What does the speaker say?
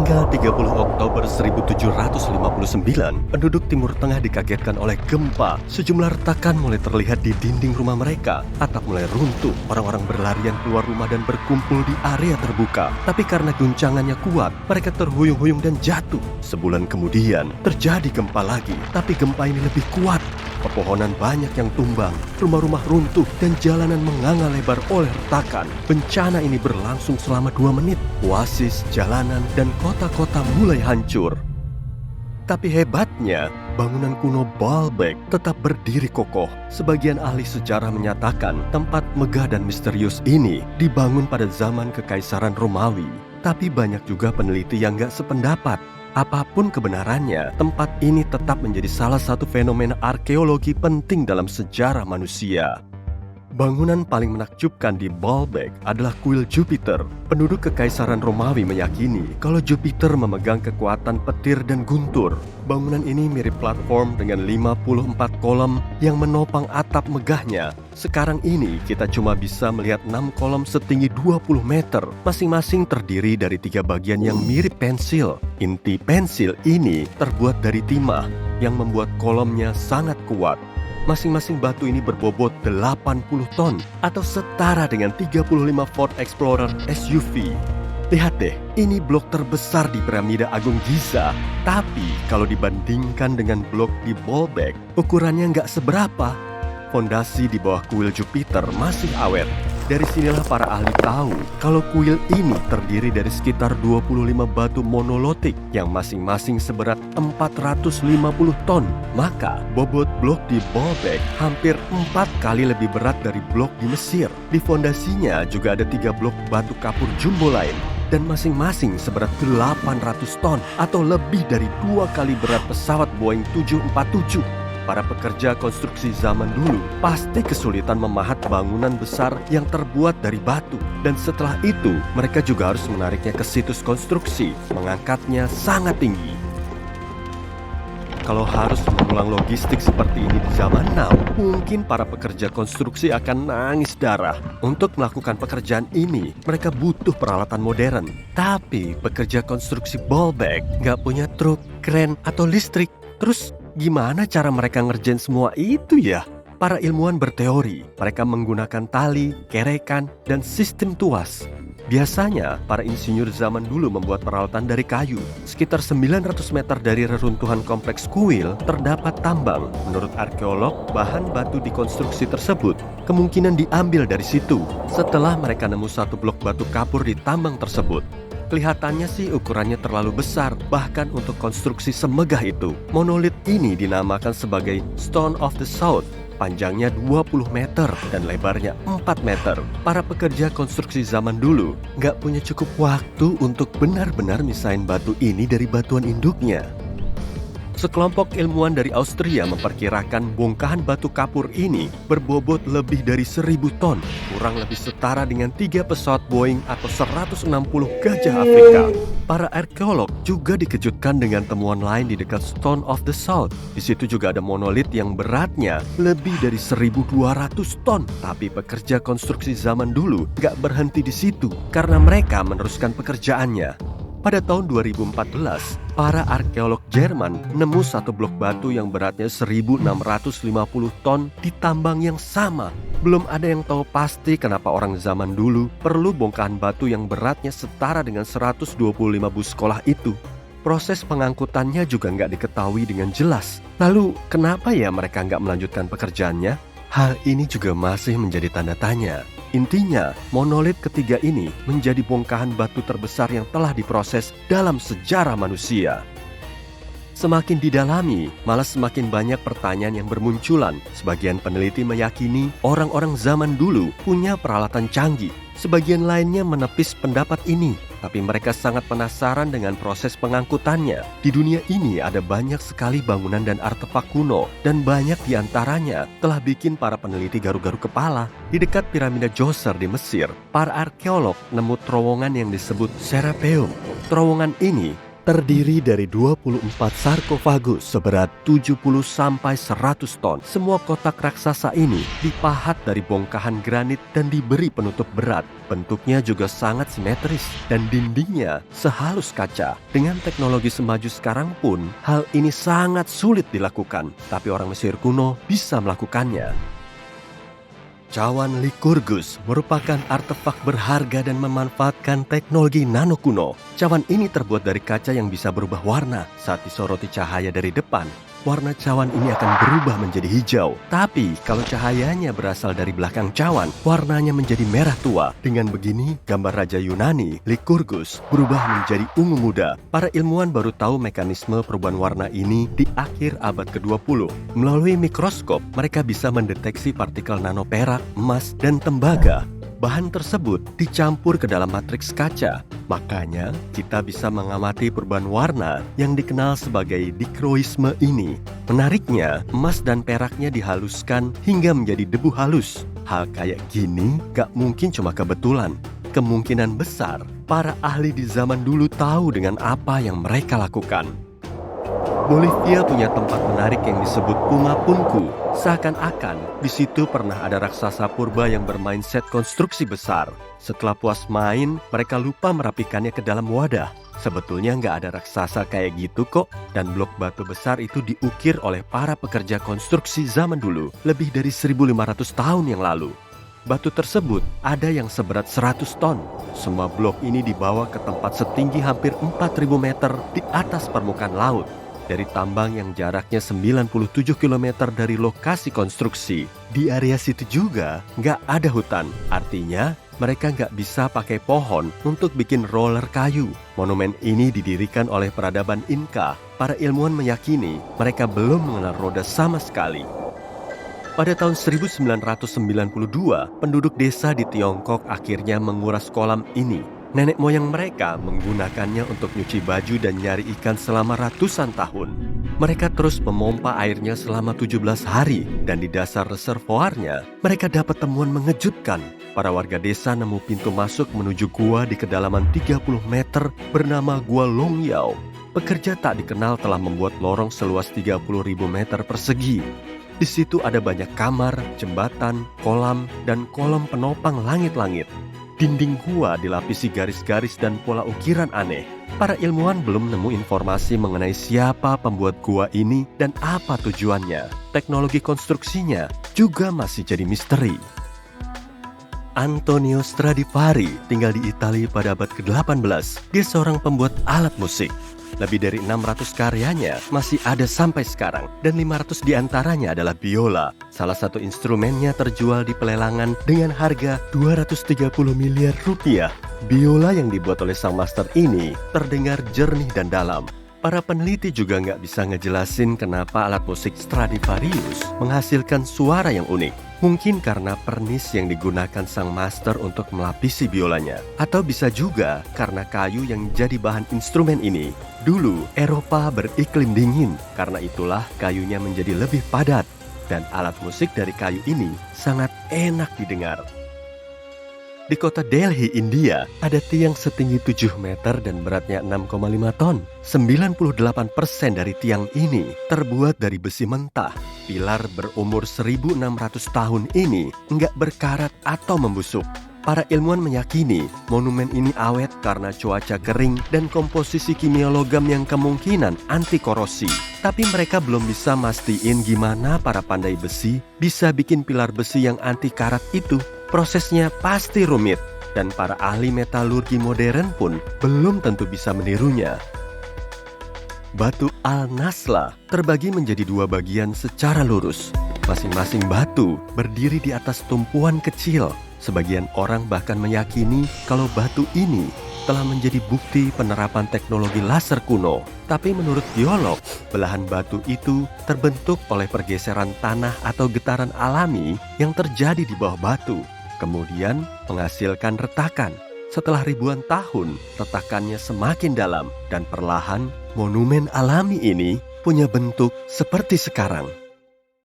Tanggal 30 Oktober 1759, penduduk Timur Tengah dikagetkan oleh gempa. Sejumlah retakan mulai terlihat di dinding rumah mereka. Atap mulai runtuh, orang-orang berlarian keluar rumah dan berkumpul di area terbuka. Tapi karena guncangannya kuat, mereka terhuyung-huyung dan jatuh. Sebulan kemudian, terjadi gempa lagi. Tapi gempa ini lebih kuat. Pepohonan banyak yang tumbang, rumah-rumah runtuh, dan jalanan menganga lebar oleh retakan. Bencana ini berlangsung selama 2 menit. Oasis, jalanan, dan kota-kota mulai hancur. Tapi hebatnya, bangunan kuno Baalbek tetap berdiri kokoh. Sebagian ahli sejarah menyatakan tempat megah dan misterius ini dibangun pada zaman Kekaisaran Romawi. Tapi banyak juga peneliti yang gak sependapat. Apapun kebenarannya, tempat ini tetap menjadi salah satu fenomena arkeologi penting dalam sejarah manusia. Bangunan paling menakjubkan di Baalbek adalah kuil Jupiter. Penduduk Kekaisaran Romawi meyakini kalau Jupiter memegang kekuatan petir dan guntur. Bangunan ini mirip platform dengan 54 kolom yang menopang atap megahnya. Sekarang ini kita cuma bisa melihat 6 kolom setinggi 20 meter. Masing-masing terdiri dari 3 bagian yang mirip pensil. Inti pensil ini terbuat dari timah yang membuat kolomnya sangat kuat. Masing-masing batu ini berbobot 80 ton atau setara dengan 35 Ford Explorer SUV. Lihat deh, ini blok terbesar di piramida Agung Giza. Tapi kalau dibandingkan dengan blok di Baalbek, ukurannya nggak seberapa. Fondasi di bawah kuil Jupiter masih awet. Dari sinilah para ahli tahu kalau kuil ini terdiri dari sekitar 25 batu monolitik yang masing-masing seberat 450 ton. Maka bobot blok di Baalbek hampir 4 kali lebih berat dari blok di Mesir. Di fondasinya juga ada 3 blok batu kapur jumbo lain dan masing-masing seberat 800 ton atau lebih dari 2 kali berat pesawat Boeing 747. Para pekerja konstruksi zaman dulu pasti kesulitan memahat bangunan besar yang terbuat dari batu. Dan setelah itu, mereka juga harus menariknya ke situs konstruksi, mengangkatnya sangat tinggi. Kalau harus mengulang logistik seperti ini di zaman now, mungkin para pekerja konstruksi akan nangis darah. Untuk melakukan pekerjaan ini, mereka butuh peralatan modern. Tapi pekerja konstruksi Baalbek nggak punya truk, kren, atau listrik. Terus gimana cara mereka ngerjain semua itu ya? Para ilmuwan berteori, mereka menggunakan tali, kerekan, dan sistem tuas. Biasanya, para insinyur zaman dulu membuat peralatan dari kayu. Sekitar 900 meter dari reruntuhan kompleks kuil, terdapat tambang. Menurut arkeolog, bahan batu di konstruksi tersebut kemungkinan diambil dari situ. Setelah mereka nemu satu blok batu kapur di tambang tersebut. Kelihatannya sih ukurannya terlalu besar, bahkan untuk konstruksi semegah itu. Monolit ini dinamakan sebagai Stone of the South. Panjangnya 20 meter dan lebarnya 4 meter. Para pekerja konstruksi zaman dulu nggak punya cukup waktu untuk benar-benar misahin batu ini dari batuan induknya. Sekelompok ilmuwan dari Austria memperkirakan bongkahan batu kapur ini berbobot lebih dari 1000 ton, kurang lebih setara dengan 3 pesawat Boeing atau 160 gajah Afrika. Para arkeolog juga dikejutkan dengan temuan lain di dekat Stone of the South. Di situ juga ada monolit yang beratnya lebih dari 1200 ton. Tapi pekerja konstruksi zaman dulu gak berhenti di situ karena mereka meneruskan pekerjaannya. Pada tahun 2014, para arkeolog Jerman nemu satu blok batu yang beratnya 1650 ton di tambang yang sama. Belum ada yang tahu pasti kenapa orang zaman dulu perlu bongkahan batu yang beratnya setara dengan 125 bus sekolah itu. Proses pengangkutannya juga nggak diketahui dengan jelas. Lalu, kenapa ya mereka nggak melanjutkan pekerjaannya? Hal ini juga masih menjadi tanda tanya. Intinya, monolit ketiga ini menjadi bongkahan batu terbesar yang telah diproses dalam sejarah manusia. Semakin didalami, malah semakin banyak pertanyaan yang bermunculan. Sebagian peneliti meyakini orang-orang zaman dulu punya peralatan canggih. Sebagian lainnya menepis pendapat ini. Tapi mereka sangat penasaran dengan proses pengangkutannya. Di dunia ini ada banyak sekali bangunan dan artefak kuno. Dan banyak diantaranya telah bikin para peneliti garu-garu kepala. Di dekat piramida Djoser di Mesir, para arkeolog nemu terowongan yang disebut Serapeum. Terowongan ini terdiri dari 24 sarkofagus seberat 70-100 ton. Semua kotak raksasa ini dipahat dari bongkahan granit dan diberi penutup berat. Bentuknya juga sangat simetris dan dindingnya sehalus kaca. Dengan teknologi semaju sekarang pun, hal ini sangat sulit dilakukan. Tapi orang Mesir kuno bisa melakukannya. Cawan Lycurgus merupakan artefak berharga dan memanfaatkan teknologi nano kuno. Cawan ini terbuat dari kaca yang bisa berubah warna saat disoroti cahaya dari depan. Warna cawan ini akan berubah menjadi hijau. Tapi kalau cahayanya berasal dari belakang cawan, warnanya menjadi merah tua. Dengan begini, gambar Raja Yunani, Lycurgus, berubah menjadi ungu muda. Para ilmuwan baru tahu mekanisme perubahan warna ini di akhir abad ke-20. Melalui mikroskop, mereka bisa mendeteksi partikel nano perak, emas, dan tembaga. Bahan tersebut dicampur ke dalam matriks kaca. Makanya, kita bisa mengamati perubahan warna yang dikenal sebagai dikroisme ini. Menariknya, emas dan peraknya dihaluskan hingga menjadi debu halus. Hal kayak gini gak mungkin cuma kebetulan. Kemungkinan besar, para ahli di zaman dulu tahu dengan apa yang mereka lakukan. Bolivia punya tempat menarik yang disebut Puma Punku. Seakan-akan di situ pernah ada raksasa purba yang bermain set konstruksi besar. Setelah puas main, mereka lupa merapikannya ke dalam wadah. Sebetulnya nggak ada raksasa kayak gitu kok. Dan blok batu besar itu diukir oleh para pekerja konstruksi zaman dulu, lebih dari 1.500 tahun yang lalu. Batu tersebut ada yang seberat 100 ton. Semua blok ini dibawa ke tempat setinggi hampir 4.000 meter di atas permukaan laut. Dari tambang yang jaraknya 97 km dari lokasi konstruksi. Di area situ juga nggak ada hutan. Artinya mereka nggak bisa pakai pohon untuk bikin roller kayu. Monumen ini didirikan oleh peradaban Inca. Para ilmuwan meyakini mereka belum mengenal roda sama sekali. Pada tahun 1992, penduduk desa di Tiongkok akhirnya menguras kolam ini. Nenek moyang mereka menggunakannya untuk nyuci baju dan nyari ikan selama ratusan tahun. Mereka terus memompa airnya selama 17 hari dan di dasar reservoirnya mereka dapat temuan mengejutkan. Para warga desa nemu pintu masuk menuju gua di kedalaman 30 meter bernama Gua Longyao. Pekerja tak dikenal telah membuat lorong seluas 30.000 meter persegi. Di situ ada banyak kamar, jembatan, kolam, dan kolom penopang langit-langit. Dinding gua dilapisi garis-garis dan pola ukiran aneh. Para ilmuwan belum nemu informasi mengenai siapa pembuat gua ini dan apa tujuannya. Teknologi konstruksinya juga masih jadi misteri. Antonio Stradivari tinggal di Italia pada abad ke-18. Dia seorang pembuat alat musik. Lebih dari 600 karyanya masih ada sampai sekarang, dan 500 diantaranya adalah biola. Salah satu instrumennya terjual di pelelangan dengan harga 230 miliar rupiah. Biola yang dibuat oleh sang master ini terdengar jernih dan dalam. Para peneliti juga nggak bisa ngejelasin kenapa alat musik Stradivarius menghasilkan suara yang unik. Mungkin karena pernis yang digunakan sang master untuk melapisi biolanya. Atau bisa juga karena kayu yang jadi bahan instrumen ini. Dulu, Eropa beriklim dingin. Karena itulah kayunya menjadi lebih padat. Dan alat musik dari kayu ini sangat enak didengar. Di kota Delhi, India, ada tiang setinggi 7 meter dan beratnya 6,5 ton. 98% dari tiang ini terbuat dari besi mentah. Pilar berumur 1.600 tahun ini nggak berkarat atau membusuk. Para ilmuwan meyakini monumen ini awet karena cuaca kering dan komposisi kimia logam yang kemungkinan anti korosi. Tapi mereka belum bisa mastiin gimana para pandai besi bisa bikin pilar besi yang anti karat itu. Prosesnya pasti rumit, dan para ahli metalurgi modern pun belum tentu bisa menirunya. Batu Al-Nasla terbagi menjadi dua bagian secara lurus. Masing-masing batu berdiri di atas tumpuan kecil. Sebagian orang bahkan meyakini kalau batu ini telah menjadi bukti penerapan teknologi laser kuno. Tapi menurut geolog, belahan batu itu terbentuk oleh pergeseran tanah atau getaran alami yang terjadi di bawah batu. Kemudian menghasilkan retakan. Setelah ribuan tahun, retakannya semakin dalam dan perlahan monumen alami ini punya bentuk seperti sekarang.